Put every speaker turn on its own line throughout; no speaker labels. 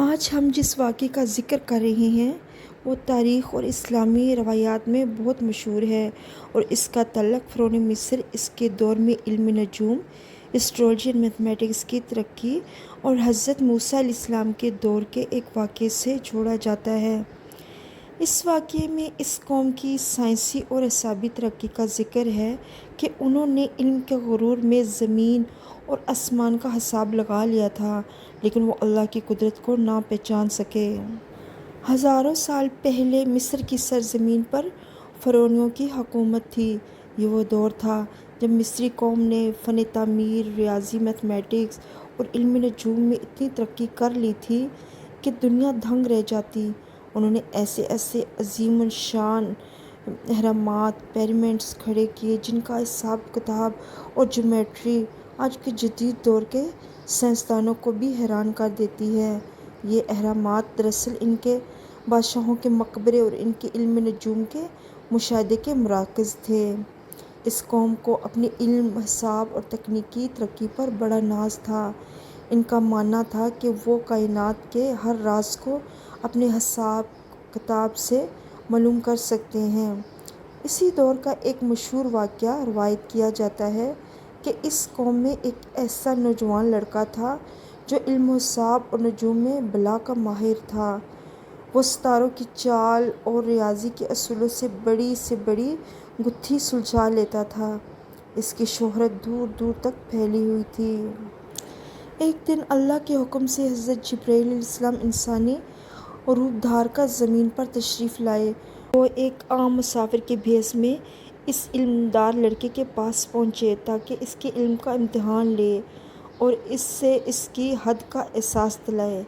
آج ہم جس واقعے کا ذکر کر رہے ہیں وہ تاریخ اور اسلامی روایات میں بہت مشہور ہے اور اس کا تعلق فرعون مصر، اس کے دور میں علم نجوم، اسٹرالوجی اور میتھمیٹکس کی ترقی اور حضرت موسیٰ علیہ السلام کے دور کے ایک واقعے سے جوڑا جاتا ہے۔ اس واقعے میں اس قوم کی سائنسی اور حسابی ترقی کا ذکر ہے کہ انہوں نے علم کے غرور میں زمین اور آسمان کا حساب لگا لیا تھا، لیکن وہ اللہ کی قدرت کو نہ پہچان سکے۔ ہزاروں سال پہلے مصر کی سرزمین پر فرعونیوں کی حکومت تھی۔ یہ وہ دور تھا جب مصری قوم نے فن تعمیر، ریاضی، میتھمیٹکس اور علم نجوم میں اتنی ترقی کر لی تھی کہ دنیا دنگ رہ جاتی۔ انہوں نے ایسے عظیم الشان اہرامات، پیرامڈز کھڑے کیے جن کا حساب کتاب اور جیومیٹری آج کے جدید دور کے سائنسدانوں کو بھی حیران کر دیتی ہے۔ یہ اہرامات دراصل ان کے بادشاہوں کے مقبرے اور ان کے علم نجوم کے مشاہدے کے مراکز تھے۔ اس قوم کو اپنے علم، حساب اور تکنیکی ترقی پر بڑا ناز تھا۔ ان کا ماننا تھا کہ وہ کائنات کے ہر راز کو اپنے حساب کتاب سے معلوم کر سکتے ہیں۔ اسی دور کا ایک مشہور واقعہ روایت کیا جاتا ہے کہ اس قوم میں ایک ایسا نوجوان لڑکا تھا جو علم و حساب اور نجوم میں بلا کا ماہر تھا۔ وہ ستاروں کی چال اور ریاضی کے اصولوں سے بڑی گتھی سلجھا لیتا تھا۔ اس کی شہرت دور دور تک پھیلی ہوئی تھی۔ ایک دن اللہ کے حکم سے حضرت جبرائیل علیہ السلام انسانی روپ دھار کر زمین پر تشریف لائے۔ وہ ایک عام مسافر کے بھیس میں اس علمدار لڑکے کے پاس پہنچے تاکہ اس کے علم کا امتحان لے اور اس سے اس کی حد کا احساس دلائے۔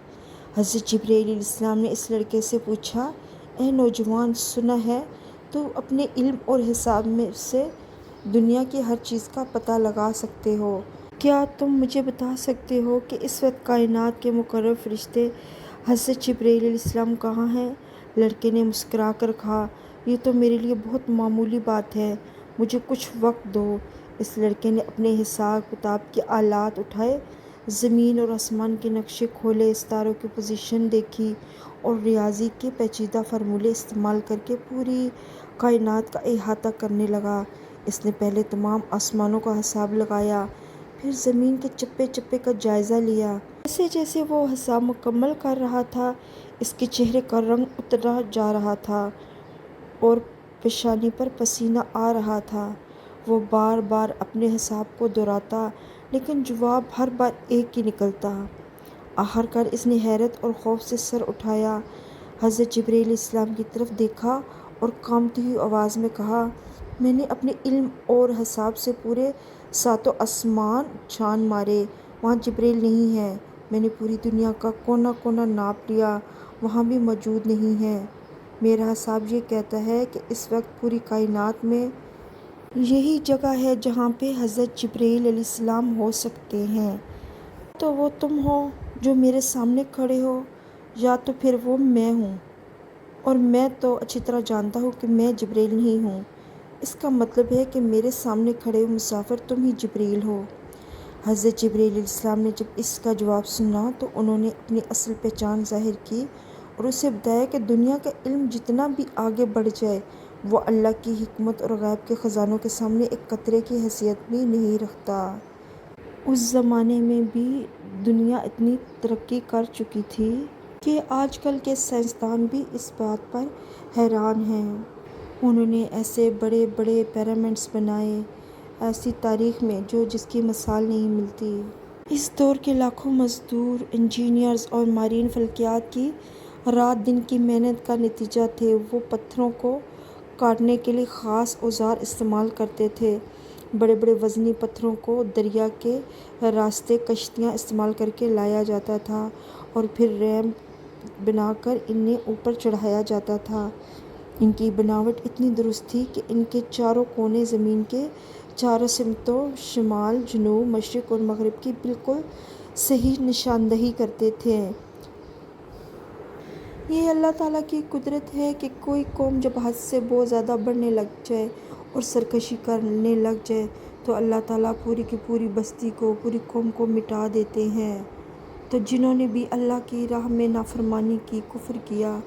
حضرت جبرائیل علیہ السلام نے اس لڑکے سے پوچھا، اے نوجوان، سنا ہے تو اپنے علم اور حساب میں سے دنیا کی ہر چیز کا پتہ لگا سکتے ہو۔ کیا تم مجھے بتا سکتے ہو کہ اس وقت کائنات کے مقرر فرشتے حضرت جبرائیل علیہ السلام کہاں ہیں؟ لڑکے نے مسکرا کر کہا، یہ تو میرے لیے بہت معمولی بات ہے، مجھے کچھ وقت دو۔ اس لڑکے نے اپنے حساب کتاب کے آلات اٹھائے، زمین اور آسمان کے نقشے کھولے، ستاروں کی پوزیشن دیکھی اور ریاضی کے پیچیدہ فارمولے استعمال کر کے پوری کائنات کا احاطہ کرنے لگا۔ اس نے پہلے تمام آسمانوں کا حساب لگایا، پھر زمین کے چپے چپے کا جائزہ لیا۔ جیسے جیسے وہ حساب مکمل کر رہا تھا، اس کے چہرے کا رنگ اترتا جا رہا تھا اور پیشانی پر پسینہ آ رہا تھا۔ وہ بار بار اپنے حساب کو دہراتا، لیکن جواب ہر بار ایک ہی نکلتا۔ آخر کار اس نے حیرت اور خوف سے سر اٹھایا، حضرت جبرائیل علیہ السلام کی طرف دیکھا اور کانپتی ہوئی آواز میں کہا، میں نے اپنے علم اور حساب سے پورے ساتوں آسمان چھان مارے، وہاں جبرائیل نہیں ہے۔ میں نے پوری دنیا کا کونا کونا ناپ لیا، وہاں بھی موجود نہیں ہے۔ میرا حساب یہ کہتا ہے کہ اس وقت پوری کائنات میں یہی جگہ ہے جہاں پہ حضرت جبرائیل علیہ السلام ہو سکتے ہیں۔ یا تو وہ تم ہو جو میرے سامنے کھڑے ہو، یا تو پھر وہ میں ہوں، اور میں تو اچھی طرح جانتا ہوں کہ میں جبرائیل نہیں ہوں۔ اس کا مطلب ہے کہ میرے سامنے کھڑے ہوئے مسافر تم ہی جبرائیل ہو۔ حضرت جبرائیل علیہ السلام نے جب اس کا جواب سنا تو انہوں نے اپنی اصل پہچان ظاہر کی اور اسے بتایا کہ دنیا کا علم جتنا بھی آگے بڑھ جائے، وہ اللہ کی حکمت اور غیب کے خزانوں کے سامنے ایک قطرے کی حیثیت بھی نہیں رکھتا۔ اس زمانے میں بھی دنیا اتنی ترقی کر چکی تھی کہ آج کل کے سائنسدان بھی اس بات پر حیران ہیں۔ انہوں نے ایسے بڑے بڑے پیرامڈز بنائے، ایسی تاریخ میں جس کی مثال نہیں ملتی۔ اس دور کے لاکھوں مزدور، انجینئرز اور ماہرین فلکیات کی رات دن کی محنت کا نتیجہ تھے۔ وہ پتھروں کو کاٹنے کے لیے خاص اوزار استعمال کرتے تھے۔ بڑے بڑے وزنی پتھروں کو دریا کے راستے کشتیاں استعمال کر کے لایا جاتا تھا اور پھر ریمپ بنا کر انہیں اوپر چڑھایا جاتا تھا۔ ان کی بناوٹ اتنی درست تھی کہ ان کے چاروں کونے زمین کے چاروں سمتوں، شمال، جنوب، مشرق اور مغرب کی بالکل صحیح نشاندہی کرتے تھے۔ یہ اللہ تعالیٰ کی قدرت ہے کہ کوئی قوم جب حد سے بہت زیادہ بڑھنے لگ جائے اور سرکشی کرنے لگ جائے تو اللہ تعالیٰ پوری کی پوری بستی کو، پوری قوم کو مٹا دیتے ہیں۔ تو جنہوں نے بھی اللہ کی راہ میں نافرمانی کی، کفر کیا،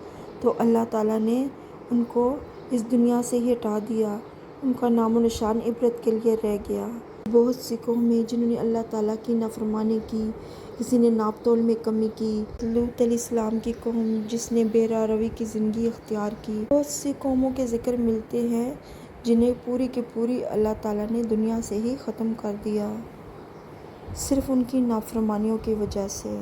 تو اللہ تعالیٰ نے ان کو اس دنیا سے ہی ہٹا دیا، ان کا نام و نشان عبرت کے لیے رہ گیا۔ بہت سی قومیں جنہوں نے اللہ تعالیٰ کی نافرمانی کی، کسی نے ناپ تول میں کمی کی، لوط علیہ السلام کی قوم جس نے بے راہ روی کی زندگی اختیار کی، بہت سی قوموں کے ذکر ملتے ہیں جنہیں پوری کی پوری اللہ تعالیٰ نے دنیا سے ہی ختم کر دیا، صرف ان کی نافرمانیوں کی وجہ سے۔